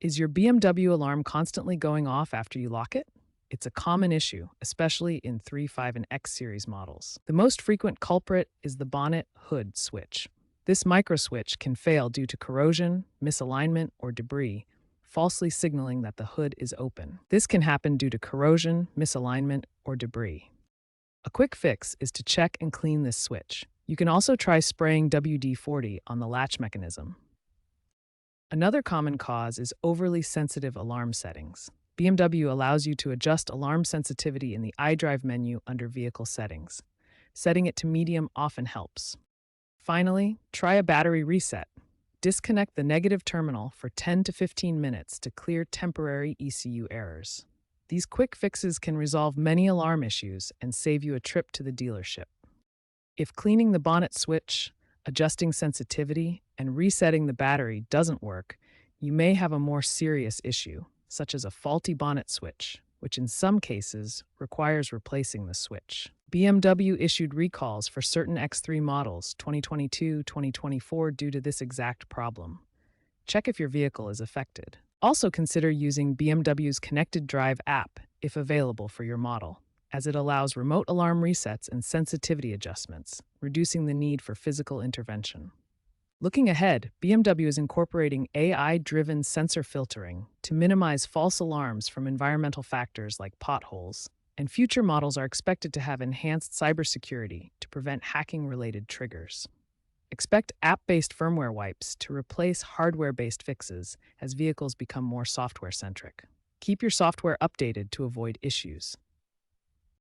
Is your BMW alarm constantly going off after you lock it? It's a common issue, especially in 3, 5, and X series models. The most frequent culprit is the bonnet hood switch. This microswitch can fail due to corrosion, misalignment, or debris, falsely signaling that the hood is open. This can happen due to corrosion, misalignment, or debris. A quick fix is to check and clean this switch. You can also try spraying WD-40 on the latch mechanism. Another common cause is overly sensitive alarm settings. BMW allows you to adjust alarm sensitivity in the iDrive menu under Vehicle Settings. Setting it to medium often helps. Finally, try a battery reset. Disconnect the negative terminal for 10 to 15 minutes to clear temporary ECU errors. These quick fixes can resolve many alarm issues and save you a trip to the dealership. If cleaning the bonnet switch, adjusting sensitivity, and resetting the battery doesn't work, you may have a more serious issue, such as a faulty bonnet switch, which in some cases requires replacing the switch. BMW issued recalls for certain X3 models 2022-2024 due to this exact problem. Check if your vehicle is affected. Also consider using BMW's Connected Drive app if available for your model, as it allows remote alarm resets and sensitivity adjustments, reducing the need for physical intervention. Looking ahead, BMW is incorporating AI-driven sensor filtering to minimize false alarms from environmental factors like potholes, and future models are expected to have enhanced cybersecurity to prevent hacking-related triggers. Expect app-based firmware wipes to replace hardware-based fixes as vehicles become more software-centric. Keep your software updated to avoid issues.